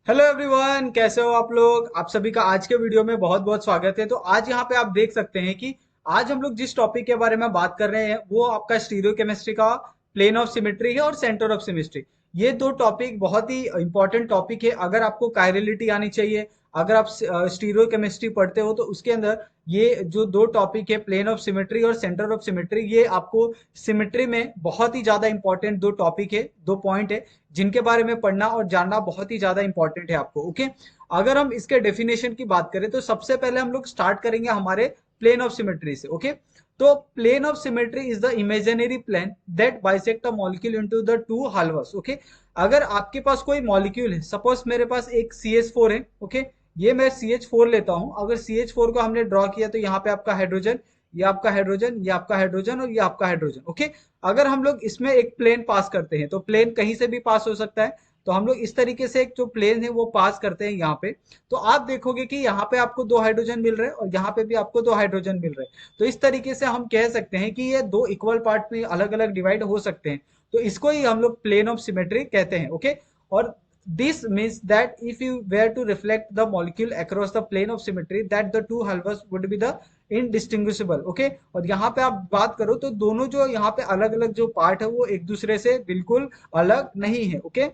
Hello everyone, कैसे हो आप लोग। आप सभी का आज के वीडियो में बहुत बहुत स्वागत है। तो आज यहाँ पे आप देख सकते हैं कि आज हम लोग जिस टॉपिक के बारे में बात कर रहे हैं वो आपका स्टीरियोकेमिस्ट्री का प्लेन ऑफ सिमेट्री है और सेंटर ऑफ सिमेट्री। ये दो टॉपिक बहुत ही इंपॉर्टेंट टॉपिक है। अगर आपको कायरलिटी आनी चाहिए, अगर आप स्टीरियोकेमिस्ट्री पढ़ते हो तो उसके अंदर ये जो दो टॉपिक है प्लेन ऑफ सिमेट्री और सेंटर ऑफ सिमेट्री, ये आपको सिमेट्री में बहुत ही ज्यादा इंपॉर्टेंट दो टॉपिक है, दो पॉइंट है जिनके बारे में पढ़ना और जानना बहुत ही ज्यादा इंपॉर्टेंट है आपको। ओके, अगर हम इसके डेफिनेशन की बात करें तो सबसे पहले हम लोग स्टार्ट करेंगे हमारे प्लेन ऑफ सिमेट्री से। ओके, तो plane of symmetry is the imaginary plane that bisect a molecule into the two halves. Okay, अगर आपके पास कोई मॉलिक्यूल है, सपोज मेरे पास एक CH4 है। ओके, ये मैं CH4 लेता हूं। अगर CH4 को हमने ड्रॉ किया तो यहाँ पे आपका हाइड्रोजन, ये आपका हाइड्रोजन, ये आपका हाइड्रोजन और ये आपका हाइड्रोजन। ओके, अगर हम लोग इसमें एक प्लेन पास करते हैं तो प्लेन कहीं से भी पास हो सकता है। तो हम लोग इस तरीके से एक जो प्लेन है वो पास करते हैं यहाँ पे। तो आप देखोगे कि यहाँ पे आपको दो हाइड्रोजन मिल रहे हैं और यहाँ पे भी आपको दो हाइड्रोजन मिल रहे हैं। तो इस तरीके से हम कह सकते हैं कि ये दो इक्वल पार्ट में अलग अलग डिवाइड हो सकते हैं। तो इसको ही हम लोग प्लेन ऑफ सिमेट्री कहते हैं। ओके, और this means that if you were to reflect the molecule across the plane of symmetry that the two halves would be the indistinguishable। Okay, और यहाँ पे आप बात करो तो दोनों जो यहाँ पे अलग अलग जो पार्ट है वो एक दूसरे से बिल्कुल अलग नहीं है। ओके,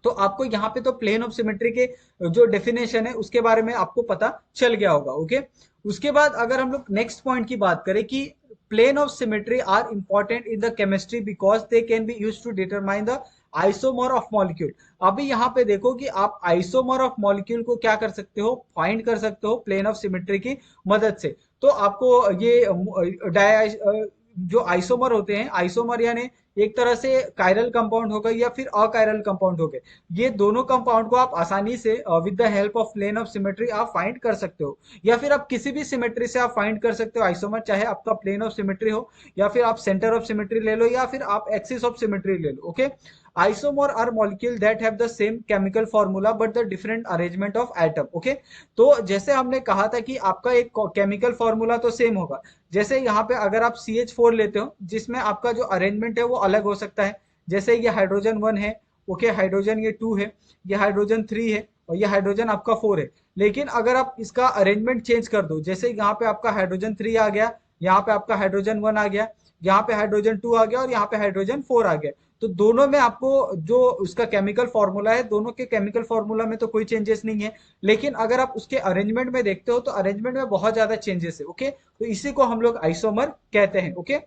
तो आपको यहाँ पे तो प्लेन ऑफ सिमेट्री के जो डेफिनेशन है उसके बारे में आपको पता चल गया होगा। ओके, उसके बाद अगर हम लोग नेक्स्ट पॉइंट की बात करें कि plane of symmetry are important in the chemistry because they can be use to determine the isomer of molecule. अभी यहाँ पे देखो कि आप आइसोमर ऑफ मॉलिक्यूल को क्या कर सकते हो, फाइंड कर सकते हो प्लेन ऑफ सिमेट्री की मदद से। तो आपको ये डाय जो आइसोमर होते हैं, आइसोमर यानी एक तरह से कायरल कंपाउंड हो गए या फिर अकायरल कंपाउंड हो गए, ये दोनों कंपाउंड को आप आसानी से with the help of plane of symmetry आप फाइंड कर सकते हो। या फिर आप किसी भी सिमेट्री से आप फाइंड कर सकते हो आइसोमर, चाहे आपका प्लेन ऑफ सिमेट्री हो या फिर आप सेंटर ऑफ सिमेट्री ले लो या फिर आप एक्सिस ऑफ सिमेट्री ले लो। Okay, isomer are molecule that have the same chemical formula but the different arrangement of atom. Okay, तो जैसे हमने कहा था कि आपका एक केमिकल फॉर्मूला तो सेम होगा। जैसे यहाँ पे अगर आप CH4 लेते हो जिसमें आपका जो अरेंजमेंट है वो अलग हो सकता है। जैसे ये हाइड्रोजन 1 है, ओके, हाइड्रोजन ये 2 है, ये हाइड्रोजन 3 है और ये हाइड्रोजन आपका 4 है। लेकिन अगर आप इसका अरेंजमेंट चेंज कर दो, जैसे यहाँ पे आपका हाइड्रोजन 3 आ गया, यहाँ पे आपका हाइड्रोजन 1 आ गया, यहाँ पे हाइड्रोजन 2 आ गया और यहाँ पे हाइड्रोजन 4 आ गया, तो दोनों में आपको जो उसका केमिकल फॉर्मूला है, दोनों के केमिकल फॉर्मूला में तो कोई चेंजेस नहीं है। लेकिन अगर आप उसके अरेंजमेंट में देखते हो तो अरेंजमेंट में बहुत ज्यादा चेंजेस है। ओके, तो इसी को हम लोग आइसोमर कहते हैं। Okay,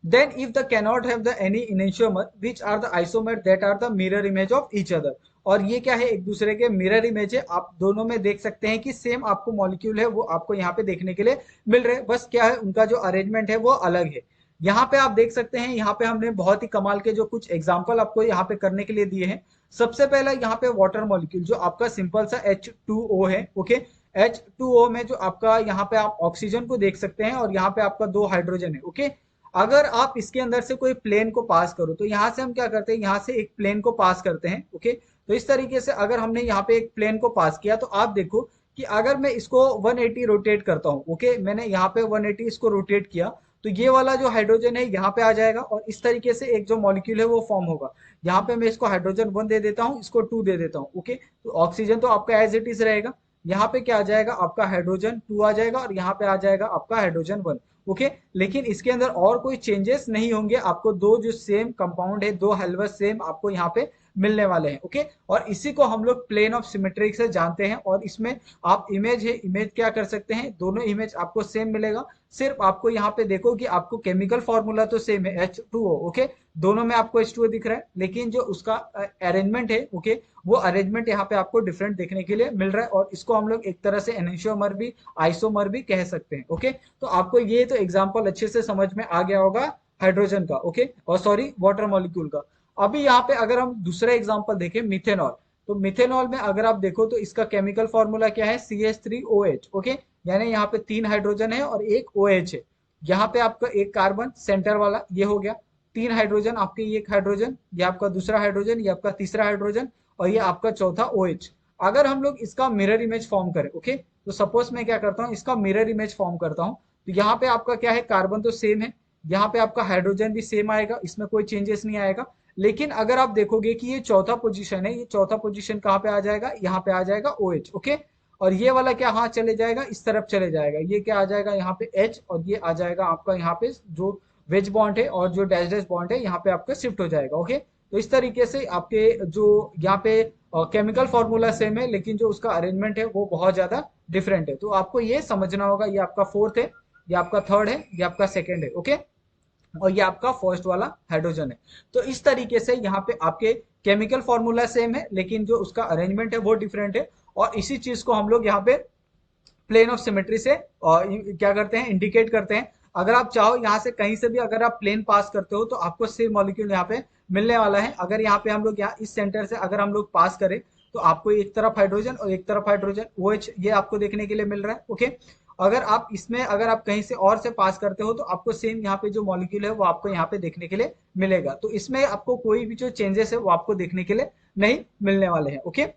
then if the cannot have the any enantiomer which are the isomer that are the mirror image of each other। और ये क्या है, एक दूसरे के मिरर इमेज है। आप दोनों में देख सकते हैं कि सेम आपको मॉलिक्यूल है वो आपको यहाँ पे देखने के लिए मिल रहे हैं, बस क्या है उनका जो अरेंजमेंट है वो अलग है। यहाँ पे आप देख सकते हैं, यहाँ पे हमने बहुत ही कमाल के जो कुछ एग्जाम्पल आपको यहाँ पे करने के लिए दिए हैं। सबसे पहला यहाँ पे वाटर मॉलिक्यूल जो आपका सिंपल सा H2O है। ओके, H2O में जो आपका यहाँ पे आप ऑक्सीजन को देख सकते हैं और यहाँ पे आपका दो हाइड्रोजन है। ओके, अगर आप इसके अंदर से कोई प्लेन को पास करो तो यहाँ से हम क्या करते हैं, यहाँ से एक प्लेन को पास करते हैं। ओके, तो इस तरीके से अगर हमने यहाँ पे एक प्लेन को पास किया तो आप देखो कि अगर मैं इसको 180 रोटेट करता हूँ, ओके, मैंने यहाँ पे 180 इसको रोटेट किया तो ये वाला जो हाइड्रोजन है यहाँ पे आ जाएगा और इस तरीके से एक जो मॉलिक्यूल है वो फॉर्म होगा। यहाँ पे मैं इसको हाइड्रोजन 1 दे देता हूँ, इसको 2 दे देता हूँ। ओके, तो ऑक्सीजन तो आपका एज इट इज रहेगा। यहाँ पे क्या आ जाएगा, आपका हाइड्रोजन 2 आ जाएगा और यहाँ पे आ जाएगा आपका हाइड्रोजन 1। ओके, लेकिन इसके अंदर और कोई चेंजेस नहीं होंगे। आपको दो जो सेम कंपाउंड है, दो हेल्वस सेम आपको यहाँ पे मिलने वाले हैं। ओके, और इसी को हम लोग प्लेन ऑफ सिमेट्री से जानते हैं। और इसमें आप इमेज है, इमेज क्या कर सकते हैं, दोनों इमेज आपको सेम मिलेगा। सिर्फ आपको यहाँ पे देखो कि आपको केमिकल फॉर्मूला तो सेम है H2O। ओके, दोनों में आपको H2O दिख रहा है, लेकिन जो उसका अरेंजमेंट है, ओके, वो अरेंजमेंट यहाँ पे आपको डिफरेंट देखने के लिए मिल रहा है। और इसको हम लोग एक तरह से एनेंशियोमर भी, आइसोमर भी कह सकते हैं। ओके, तो आपको ये तो एग्जांपल अच्छे से समझ में आ गया होगा हाइड्रोजन का, ओके, और सॉरी वाटर मॉलिक्यूल का। अभी यहाँ पे अगर हम दूसरा एग्जांपल देखें, मिथेनॉल, तो मिथेनॉल में अगर आप देखो तो इसका केमिकल फॉर्मूला क्या है, CH3OH। ओके, यानी यहाँ पे 3 हाइड्रोजन है और एक OH है। यहाँ पे आपका एक कार्बन सेंटर वाला ये हो गया, 3 हाइड्रोजन आपके, ये एक हाइड्रोजन, ये आपका दूसरा हाइड्रोजन, ये आपका तीसरा हाइड्रोजन और ये आपका चौथा OH। अगर हम लोग इसका मिरर इमेज फॉर्म करें, ओके, तो सपोज मैं क्या करता हूँ, इसका मिरर इमेज फॉर्म करता हूँ। तो यहाँ पे आपका क्या है, कार्बन तो सेम है, यहाँ पे आपका हाइड्रोजन भी सेम आएगा, इसमें कोई चेंजेस नहीं आएगा। लेकिन अगर आप देखोगे कि ये चौथा पोजीशन है, ये चौथा पोजीशन कहाँ पे आ जाएगा, यहाँ पे आ जाएगा OH, ओके। और ये वाला क्या, हाँ चले जाएगा, इस तरफ चले जाएगा, ये क्या आ जाएगा यहाँ पे H, और ये आ जाएगा आपका यहाँ पे जो वेज बॉन्ड है और जो डैश डैश बॉन्ड है यहाँ पे आपका शिफ्ट हो जाएगा, ओके। तो इस तरीके से आपके जो यहाँ पे केमिकल फॉर्मूला सेम है, लेकिन जो उसका अरेंजमेंट है वो बहुत ज्यादा डिफरेंट है। तो आपको ये समझना होगा, ये आपका फोर्थ है, ये आपका थर्ड है, ये आपका सेकेंड है, ओके। और ये आपका फर्स्ट वाला हाइड्रोजन है। तो इस तरीके से यहाँ पे आपके केमिकल फॉर्मूला सेम है, लेकिन जो उसका अरेंजमेंट है वो डिफरेंट है। और इसी चीज को हम लोग यहाँ पे प्लेन ऑफ सिमेट्री से क्या करते हैं, इंडिकेट करते हैं। अगर आप चाहो यहाँ से कहीं से भी अगर आप प्लेन पास करते हो तो आपको सेम मॉलिक्यूल यहाँ पे मिलने वाला है। अगर यहाँ पे हम लोग यहाँ इस सेंटर से अगर हम लोग पास करें तो आपको एक तरफ हाइड्रोजन और एक तरफ हाइड्रोजन OH ये आपको देखने के लिए मिल रहा है, ओके। अगर आप इसमें अगर आप कहीं से और से पास करते हो तो आपको सेम यहाँ पे जो मॉलिक्यूल है वो आपको यहाँ पे देखने के लिए मिलेगा। तो इसमें आपको कोई भी जो चेंजेस है वो आपको देखने के लिए नहीं मिलने वाले हैं, ओके।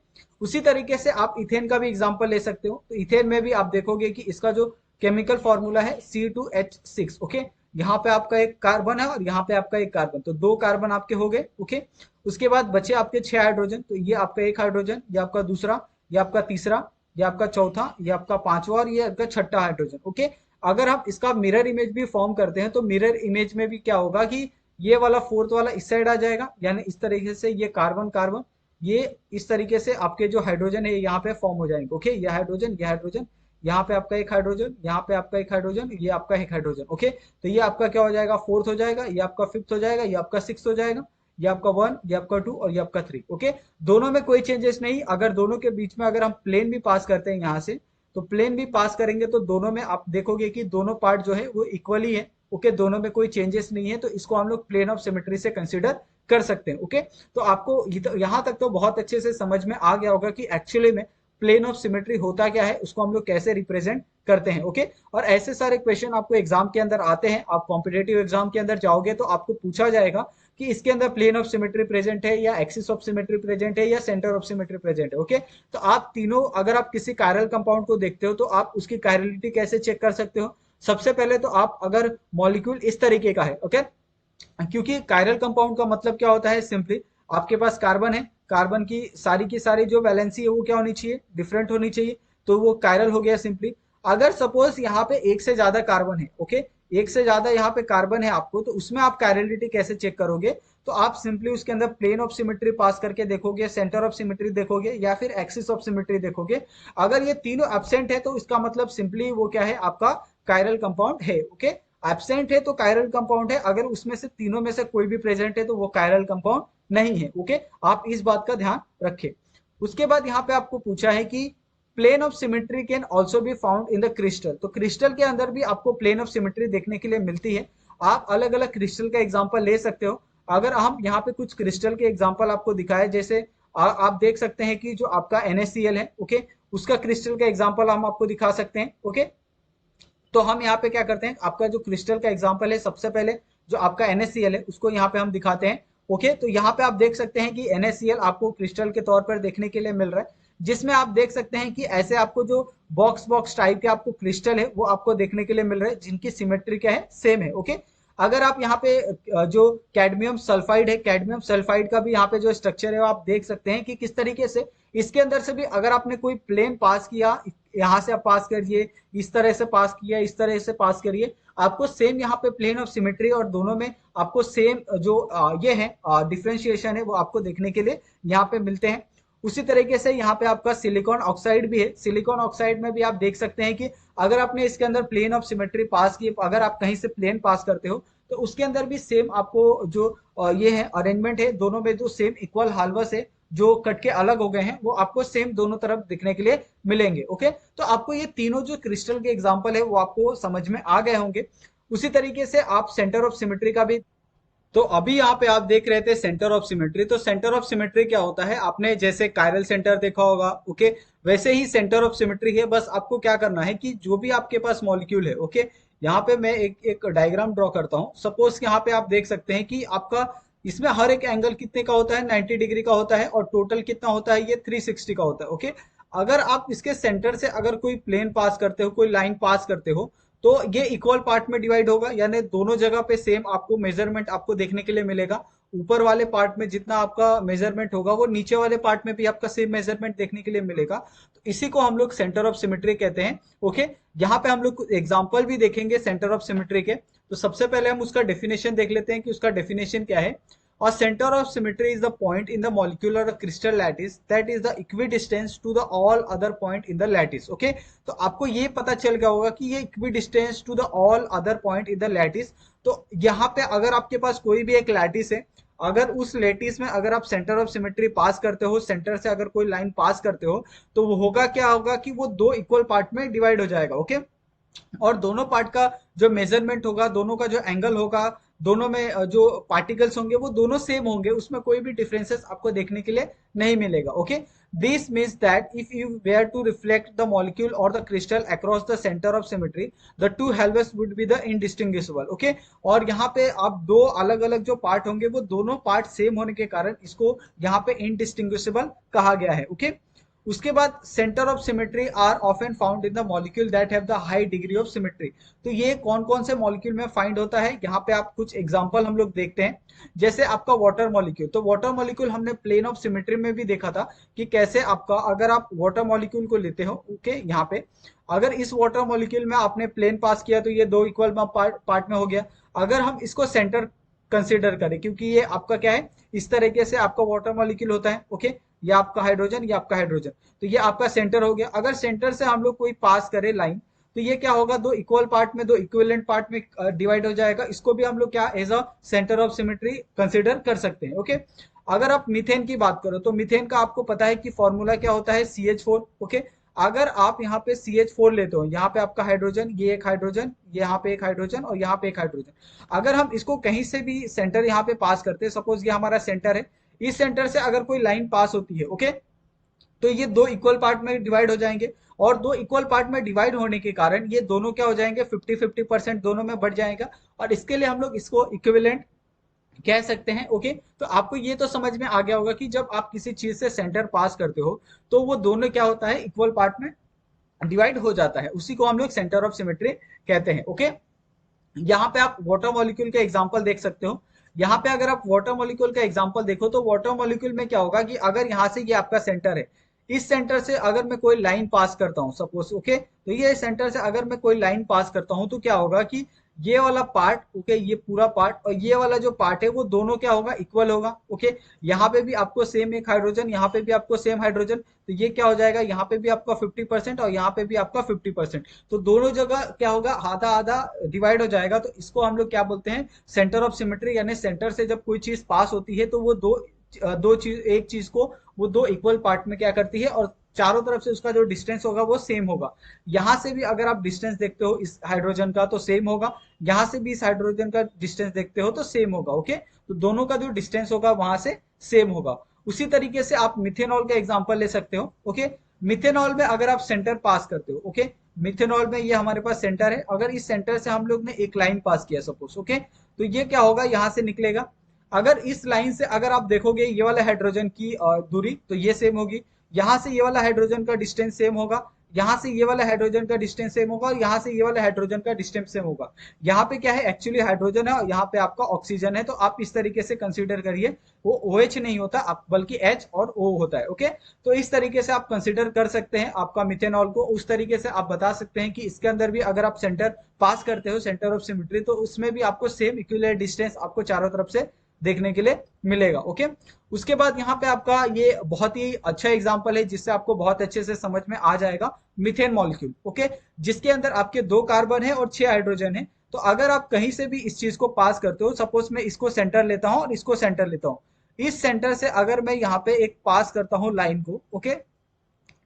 उसी तरीके से आप इथेन का भी एग्जांपल ले सकते हो। तो इथेन में भी आप देखोगे कि इसका जो केमिकल फॉर्मूला है C2H6, ओके। यहाँ पे आपका एक कार्बन है और यहाँ पे आपका एक कार्बन, तो 2 कार्बन आपके हो गए, ओके। उसके बाद बचे आपके 6 हाइड्रोजन, तो ये आपका एक हाइड्रोजन, ये आपका दूसरा, ये आपका तीसरा, ये आपका चौथा, ये आपका पांचवा और ये आपका छठा हाइड्रोजन, ओके। अगर आप इसका मिरर इमेज भी फॉर्म करते हैं तो मिरर इमेज में भी क्या होगा कि ये वाला फोर्थ वाला इस साइड आ जाएगा, यानी इस तरीके से ये कार्बन कार्बन, ये इस तरीके से आपके जो हाइड्रोजन है यहाँ पे फॉर्म हो जाएंगे, ओके। ये हाइड्रोजन, ये हाइड्रोजन, यहाँ पे आपका एक हाइड्रोजन, यहाँ पे आपका एक हाइड्रोजन, ये आपका एक हाइड्रोजन, ओके। तो ये आपका क्या हो जाएगा, फोर्थ हो जाएगा, ये आपका फिफ्थ हो जाएगा, ये आपका सिक्स हो जाएगा, ये आपका 1, ये आपका 2 और ये आपका 3, ओके। दोनों में कोई चेंजेस नहीं। अगर दोनों के बीच में अगर हम प्लेन भी पास करते हैं यहाँ से, तो प्लेन भी पास करेंगे तो दोनों में आप देखोगे कि दोनों पार्ट जो है वो इक्वली है, ओके। दोनों में कोई चेंजेस नहीं है, तो इसको हम लोग प्लेन ऑफ सिमेट्री से कंसिडर कर सकते हैं, ओके। तो आपको यहाँ तक तो बहुत अच्छे से समझ में आ गया होगा कि एक्चुअली में प्लेन ऑफ सिमेट्री होता क्या है, उसको हम लोग कैसे रिप्रेजेंट करते हैं, ओके। और ऐसे सारे क्वेश्चन आपको एग्जाम के अंदर आते हैं। आप कॉम्पिटेटिव एग्जाम के अंदर जाओगे तो आपको पूछा जाएगा कि इसके अंदर प्लेन ऑफ सिमेट्री प्रेजेंट है या एक्सिस ऑफ सिमेट्री प्रेजेंट है या सेंटर ऑफ सिमेट्री प्रेजेंट है, ओके। तो आप तीनों, अगर आप किसी कायरल कंपाउंड को देखते हो तो आप उसकी कायरलिटी कैसे चेक कर सकते हो। सबसे पहले तो आप अगर मॉलिक्यूल इस तरीके का है, ओके, क्योंकि कायरल कंपाउंड का मतलब क्या होता है, सिंपली आपके पास कार्बन है, कार्बन की सारी जो वैलेंसी है वो क्या होनी चाहिए, डिफरेंट होनी चाहिए, तो वो कायरल हो गया सिंपली। अगर सपोज यहाँ पे एक से ज्यादा कार्बन है, ओके, एक से ज्यादा यहाँ पे कार्बन है आपको, तो उसमें आप कायरलिटी कैसे चेक करोगे, तो आप सिंपली उसके अंदर प्लेन ऑफ सिमेट्री पास करके देखोगे, सेंटर ऑफ सिमेट्री देखोगे या फिर एक्सिस ऑफ सिमेट्री देखोगे। अगर ये तीनों एब्सेंट है तो इसका मतलब सिंपली वो क्या है, आपका कायरल कंपाउंड है, ओके। एब्सेंट है तो कायरल कंपाउंड है, अगर उसमें से तीनों में से कोई भी प्रेजेंट है तो वो कायरल कंपाउंड नहीं है, ओके। आप इस बात का ध्यान रखें। उसके बाद यहाँ पे आपको पूछा है कि plane of symmetry can also be found in the crystal, तो क्रिस्टल के अंदर भी आपको प्लेन ऑफ सिमेट्री देखने के लिए मिलती है। आप अलग अलग क्रिस्टल का एग्जाम्पल ले सकते हो। अगर हम यहाँ पे कुछ क्रिस्टल के एग्जाम्पल आपको दिखाए, जैसे आप देख सकते हैं कि जो आपका NaCl है, ओके, उसका क्रिस्टल का एग्जाम्पल हम आपको दिखा सकते हैं, ओके। तो हम यहाँ पे क्या करते हैं, आपका जो क्रिस्टल का एग्जांपल है, सबसे पहले जो आपका NaCl है उसको यहाँ पे हम दिखाते हैं, ओके। तो यहाँ पे आप देख सकते हैं कि NaCl आपको क्रिस्टल के तौर पर देखने के लिए मिल रहा है, जिसमें आप देख सकते हैं कि ऐसे आपको जो बॉक्स बॉक्स टाइप के आपको क्रिस्टल है वो आपको देखने के लिए मिल रहे हैं, जिनकी सिमेट्री क्या है, सेम है, ओके। अगर आप यहाँ पे जो कैडमियम सल्फाइड है, कैडमियम सल्फाइड का भी यहाँ पे जो स्ट्रक्चर है वो आप देख सकते हैं कि किस तरीके से इसके अंदर से भी अगर आपने कोई प्लेन पास किया, यहाँ से आप पास करिए, इस तरह से पास किया, इस तरह से पास करिए, आपको सेम यहाँ पे प्लेन ऑफ सिमेट्री और दोनों में आपको सेम जो ये है डिफ्रेंशिएशन है वो आपको देखने के लिए यहाँ पे मिलते हैं। उसी तरीके से यहाँ पे आपका सिलिकॉन ऑक्साइड भी है। सिलिकॉन ऑक्साइड में भी आप देख सकते हैं कि अगर आपने इसके अंदर प्लेन ऑफ सिमेट्री पास की, अगर आप कहीं से प्लेन पास करते हो तो उसके अंदर भी सेम आपको जो ये है अरेंजमेंट है, दोनों में जो सेम इक्वल हाल्वस है, जो कट के अलग हो गए हैं वो आपको सेम दोनों तरफ दिखने के लिए मिलेंगे, ओके। तो आपको ये तीनों जो क्रिस्टल के एग्जांपल है वो आपको समझ में आ गए होंगे। उसी तरीके से आप सेंटर ऑफ सिमेट्री का भी, तो अभी यहाँ पे आप देख रहे थे सेंटर ऑफ सिमेट्री। तो सेंटर ऑफ सिमेट्री क्या होता है, आपने जैसे कायरल सेंटर देखा होगा, ओके, वैसे ही सेंटर ऑफ सिमेट्री है। बस आपको क्या करना है कि जो भी आपके पास मॉलिक्यूल है, ओके, यहाँ पे मैं एक डायग्राम ड्रॉ करता हूँ। सपोज यहाँ पे आप देख सकते हैं कि आपका इसमें हर एक एंगल कितने का होता है, 90 डिग्री का होता है, और टोटल कितना होता है, ये 360 का होता है, ओके। अगर आप इसके सेंटर से अगर कोई प्लेन पास करते हो, कोई लाइन पास करते हो, तो ये इक्वल पार्ट में डिवाइड होगा, यानी दोनों जगह पे सेम आपको मेजरमेंट आपको देखने के लिए मिलेगा। ऊपर वाले पार्ट में जितना आपका मेजरमेंट होगा वो नीचे वाले पार्ट में भी आपका सेम मेजरमेंट देखने के लिए मिलेगा। तो इसी को हम लोग सेंटर ऑफ सिमेट्री कहते हैं। ओके, यहाँ पे हम लोग एग्जाम्पल भी देखेंगे सेंटर ऑफ सिमेट्री के। तो सबसे पहले हम उसका डेफिनेशन देख लेते हैं कि उसका डेफिनेशन क्या है। A center of symmetry is the point in the molecular or crystal lattice that is the equidistant to the all other point in the lattice. Okay, तो आपको ये पता चल गया होगा कि ये equidistant to the all other point in the lattice। तो यहाँ पे अगर आपके पास कोई भी एक लैटिस है, अगर उस लैटिस में अगर आप सेंटर ऑफ सिमेट्री पास करते हो, सेंटर से अगर कोई लाइन पास करते हो, तो वो होगा क्या होगा कि वो दो इक्वल पार्ट में डिवाइड हो जाएगा। ओके, और दोनों पार्ट का जो मेजरमेंट होगा, दोनों का जो एंगल होगा, दोनों में जो पार्टिकल्स होंगे वो दोनों सेम होंगे, उसमें कोई भी डिफरेंसेस आपको देखने के लिए नहीं मिलेगा। Okay, this means that if you were to reflect the molecule और the crystal across the center of symmetry, the two halves would be the indistinguishable. Okay, और यहाँ पे आप दो अलग अलग जो पार्ट होंगे वो दोनों पार्ट सेम होने के कारण इसको यहाँ पे इनडिस्टिंग्विशेबल कहा गया है। ओके, उसके बाद centre of symmetry are often found in the molecule that have the high degree of symmetry. तो ये कौन कौन से मॉलिक्यूल में फाइंड होता है, यहाँ पे आप कुछ एग्जांपल हम लोग देखते हैं। जैसे आपका वाटर मॉलिक्यूल, तो वाटर मॉलिक्यूल हमने प्लेन ऑफ सिमेट्री में भी देखा था कि कैसे आपका अगर आप वाटर मॉलिक्यूल को लेते हो, ओके, यहाँ पे अगर इस वाटर मॉलिक्यूल में आपने प्लेन पास किया तो ये दो इक्वल पार्ट में हो गया। अगर हम इसको सेंटर कंसिडर करें, क्योंकि ये आपका क्या है, इस तरीके से आपका वाटर मॉलिक्यूल होता है। ओके, ये आपका हाइड्रोजन, ये आपका हाइड्रोजन, तो ये आपका सेंटर हो गया। अगर सेंटर से हम लोग कोई पास करें लाइन, तो ये क्या होगा, दो इक्वल पार्ट में, दो इक्विवेलेंट पार्ट में डिवाइड हो जाएगा। इसको भी हम लोग क्या as a centre of symmetry consider कर सकते हैं। ओके, अगर आप मीथेन की बात करो तो मीथेन का आपको पता है कि फॉर्मूला क्या होता है, CH4। ओके, अगर आप यहाँ पे CH4 लेते हो, यहाँ पे आपका हाइड्रोजन, ये एक हाइड्रोजन, यहाँ पे एक हाइड्रोजन और यहाँ पे एक हाइड्रोजन, अगर हम इसको कहीं से भी सेंटर यहाँ पे पास करते हैं, सपोज ये हमारा सेंटर है, इस सेंटर से अगर कोई लाइन पास होती है, ओके, तो ये दो इक्वल पार्ट में डिवाइड हो जाएंगे। और दो इक्वल पार्ट में डिवाइड होने के कारण ये दोनों क्या हो जाएंगे, 50-50% दोनों में बढ़ जाएगा, और इसके लिए हम लोग इसको इक्विवेलेंट कह सकते हैं। ओके, तो आपको ये तो समझ में आ गया होगा कि जब आप किसी चीज से सेंटर पास करते हो तो वो दोनों क्या होता है, इक्वल पार्ट में डिवाइड हो जाता है, उसी को हम लोग सेंटर ऑफ सिमेट्री कहते हैं। ओके, यहाँ पे आप वाटर मॉलिक्यूल के एग्जांपल देख सकते हो। यहाँ पे अगर आप वाटर मॉलिक्यूल का एग्जांपल देखो तो वाटर मॉलिक्यूल में क्या होगा कि अगर यहाँ से ये आपका सेंटर है, इस सेंटर से अगर मैं कोई लाइन पास करता हूँ सपोज, ओके, तो ये सेंटर से अगर मैं कोई लाइन पास करता हूँ तो क्या होगा कि ये वाला पार्ट, ओके, ये पूरा पार्ट और ये वाला जो पार्ट है वो दोनों क्या होगा, इक्वल होगा। ओके, यहाँ पे भी आपको सेम एक हाइड्रोजन, यहाँ पे भी आपको सेम हाइड्रोजन, तो ये क्या हो जाएगा, यहाँ पे भी आपका 50% और यहाँ पे भी आपका 50%, तो दोनों जगह क्या होगा, आधा आधा डिवाइड हो जाएगा। तो इसको हम लोग क्या बोलते हैं, सेंटर ऑफ सिमेट्री, यानी सेंटर से जब कोई चीज पास होती है तो वो दो चीज, एक चीज को वो दो इक्वल पार्ट में क्या करती है, और चारों तरफ से उसका जो डिस्टेंस होगा वो सेम होगा। यहां से भी अगर आप डिस्टेंस देखते हो इस हाइड्रोजन का तो सेम होगा, यहां से भी इस हाइड्रोजन का डिस्टेंस देखते हो तो सेम होगा। ओके, तो दोनों का जो डिस्टेंस होगा वहां से सेम होगा। उसी तरीके से आप मिथेनॉल का एग्जांपल ले सकते हो। ओके, मिथेनॉल में अगर आप सेंटर पास करते हो, ओके, मिथेनॉल में ये हमारे पास सेंटर है, अगर इस सेंटर से हम लोग ने एक लाइन पास किया सपोज, ओके, तो ये क्या होगा, यहाँ से निकलेगा। अगर इस लाइन से अगर आप देखोगे ये वाला हाइड्रोजन की दूरी, तो ये सेम होगी। यहाँ से ये वाला हाइड्रोजन का डिस्टेंस सेम होगा, यहाँ से ये वाला हाइड्रोजन का डिस्टेंस सेम होगा, और यहाँ से ये वाला हाइड्रोजन का डिस्टेंस सेम होगा। यहाँ पे क्या है, एक्चुअली हाइड्रोजन है और यहाँ पे आपका ऑक्सीजन है, तो आप इस तरीके से कंसीडर करिए, वो OH नहीं होता आप, बल्कि H और O होता है। ओके, तो इस तरीके से आप कंसीडर कर सकते हैं आपका मिथेनॉल को। उस तरीके से आप बता सकते हैं कि इसके अंदर भी अगर आप सेंटर पास करते हो, सेंटर ऑफ सिमेट्री, तो उसमें भी आपको सेम इक्विवेलेंट डिस्टेंस आपको चारों तरफ से देखने के लिए मिलेगा। ओके, उसके बाद यहाँ पे आपका ये बहुत ही अच्छा एग्जांपल है जिससे आपको बहुत अच्छे से समझ में आ जाएगा, मीथेन मॉलिक्यूल। ओके, जिसके अंदर आपके 2 कार्बन है और 6 हाइड्रोजन है। तो अगर आप कहीं से भी इस चीज को पास करते हो, सपोज मैं इसको सेंटर लेता हूं और इसको सेंटर लेता हूं, इस सेंटर से अगर मैं यहाँ पे एक पास करता हूँ लाइन को, ओके,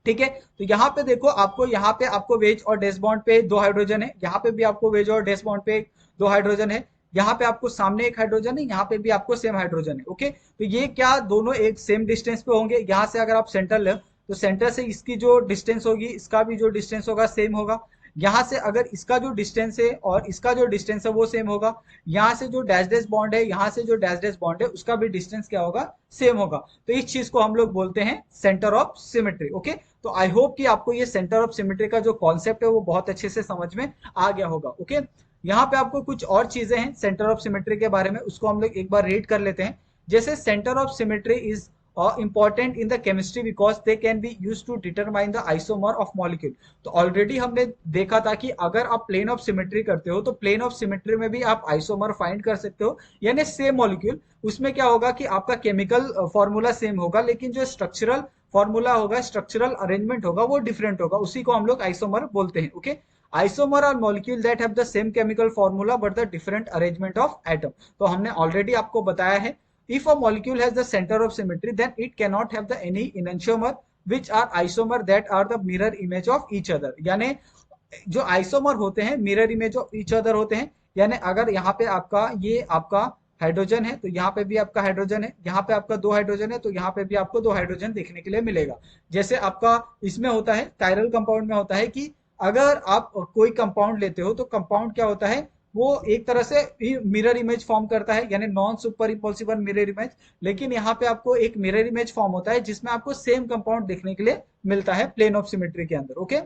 ठीक है, तो यहाँ पे देखो आपको, यहाँ पे आपको वेज और डेस बॉन्ड पे 2 हाइड्रोजन है, यहाँ पे भी आपको वेज और डेस बॉन्ड पे 2 हाइड्रोजन है, यहाँ पे आपको सामने एक हाइड्रोजन है, यहाँ पे भी आपको सेम हाइड्रोजन है। ओके, तो ये क्या दोनों एक सेम डिस्टेंस पे होंगे। यहाँ से अगर आप सेंटर ले तो सेंटर से इसकी जो डिस्टेंस होगी, इसका भी जो डिस्टेंस होगा सेम होगा। यहाँ से अगर इसका जो डिस्टेंस है और इसका जो डिस्टेंस है वो सेम होगा, यहाँ से जो डैश डैश बॉन्ड है, यहाँ से जो डैश डैश बॉन्ड है, उसका भी डिस्टेंस क्या होगा, सेम होगा। तो इस चीज को हम लोग बोलते हैं सेंटर ऑफ सिमेट्री। ओके, तो आई होप कि आपको ये सेंटर ऑफ सिमेट्री का जो कॉन्सेप्ट है वो बहुत अच्छे से समझ में आ गया होगा। ओके, यहाँ पे आपको कुछ और चीजें हैं सेंटर ऑफ सिमेट्री के बारे में, उसको हम लोग एक बार रीड कर लेते हैं। जैसे centre of symmetry is important in the chemistry because they can be used to determine the isomer of molecule। तो ऑलरेडी हमने देखा था कि अगर आप प्लेन ऑफ सिमेट्री करते हो तो प्लेन ऑफ सिमेट्री में भी आप आइसोमर फाइंड कर सकते हो, यानी सेम मॉलिक्यूल। उसमें क्या होगा कि आपका केमिकल फॉर्मूला सेम होगा, लेकिन जो स्ट्रक्चरल फॉर्मूला होगा, स्ट्रक्चरल अरेंजमेंट होगा, वो डिफरेंट होगा, उसी को हम लोग आइसोमर बोलते हैं। Okay, isomer are molecule that have the same chemical formula but the different arrangement of atom. तो हमने ऑलरेडी आपको बताया है, if a molecule has the center of symmetry then it cannot have the any enantiomer which are isomer that are the mirror image of each other। यानी जो isomer होते हैं mirror image of each other होते हैं। यानी अगर यहाँ पे आपका ये आपका हाइड्रोजन है तो यहाँ पे भी आपका हाइड्रोजन है, यहाँ पे आपका 2 हाइड्रोजन है तो यहाँ पे भी आपको 2 हाइड्रोजन देखने के लिए मिलेगा। जैसे आपका इसमें होता है कायरल कंपाउंड में होता है कि अगर आप कोई कंपाउंड लेते हो तो कंपाउंड क्या होता है, वो एक तरह से मिरर इमेज फॉर्म करता है, यानी non super impossible mirror image. लेकिन यहाँ पे आपको एक मिरर इमेज फॉर्म होता है जिसमें आपको सेम कंपाउंड देखने के लिए मिलता है प्लेन ऑफ सिमेट्री के अंदर। ओके,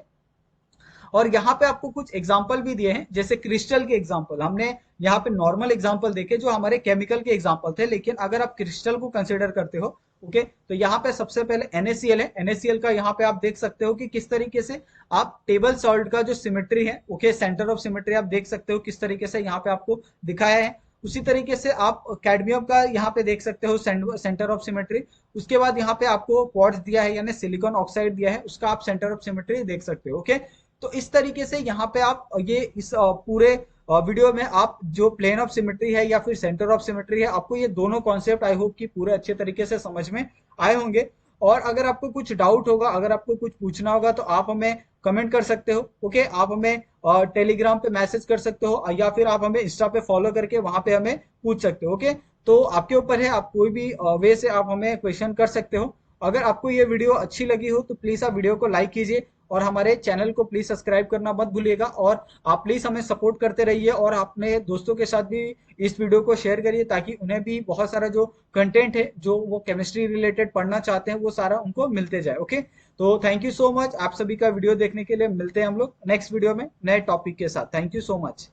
और यहाँ पे आपको कुछ एग्जाम्पल भी दिए हैं, जैसे क्रिस्टल के एग्जाम्पल। हमने यहाँ पे नॉर्मल एग्जाम्पल देखे जो हमारे केमिकल के एग्जाम्पल थे, लेकिन अगर आप क्रिस्टल को कंसिडर करते हो, ओके, तो यहाँ पे सबसे पहले NaCl है। NaCl का यहाँ पे आप देख सकते हो कि किस तरीके से आप टेबल सॉल्ट का जो सिमेट्री है, ओके, सेंटर ऑफ सिमेट्री आप देख सकते हो किस तरीके से यहाँ पे आपको दिखाया है। उसी तरीके से आप कैडमियम का यहाँ पे देख सकते हो सेंटर ऑफ सिमेट्री। उसके बाद यहाँ पे आपको क्वार्ट्ज दिया है, यानी सिलिकॉन ऑक्साइड दिया है, उसका आप सेंटर ऑफ सिमेट्री देख सकते हो। ओके, तो इस तरीके से यहाँ पे आप ये इस पूरे वीडियो में आप जो प्लेन ऑफ सिमेट्री है या फिर सेंटर ऑफ सिमेट्री है, आपको ये दोनों कॉन्सेप्ट आई होप कि पूरे अच्छे तरीके से समझ में आए होंगे। और अगर आपको कुछ डाउट होगा, अगर आपको कुछ पूछना होगा तो आप हमें कमेंट कर सकते हो। ओके, आप हमें टेलीग्राम पे मैसेज कर सकते हो या फिर आप हमें इंस्टा पे फॉलो करके वहां पे हमें पूछ सकते हो। ओके, तो आपके ऊपर है, आप कोई भी वे से आप हमें क्वेश्चन कर सकते हो। अगर आपको ये वीडियो अच्छी लगी हो तो प्लीज आप वीडियो को लाइक कीजिए और हमारे चैनल को प्लीज सब्सक्राइब करना मत भूलिएगा। और आप प्लीज हमें सपोर्ट करते रहिए और अपने दोस्तों के साथ भी इस वीडियो को शेयर करिए, ताकि उन्हें भी बहुत सारा जो कंटेंट है जो वो केमिस्ट्री रिलेटेड पढ़ना चाहते हैं वो सारा उनको मिलते जाए। ओके, तो थैंक यू सो मच, आप सभी का वीडियो देखने के लिए। मिलते हैं हम लोग नेक्स्ट वीडियो में नए टॉपिक के साथ। Thank you so much.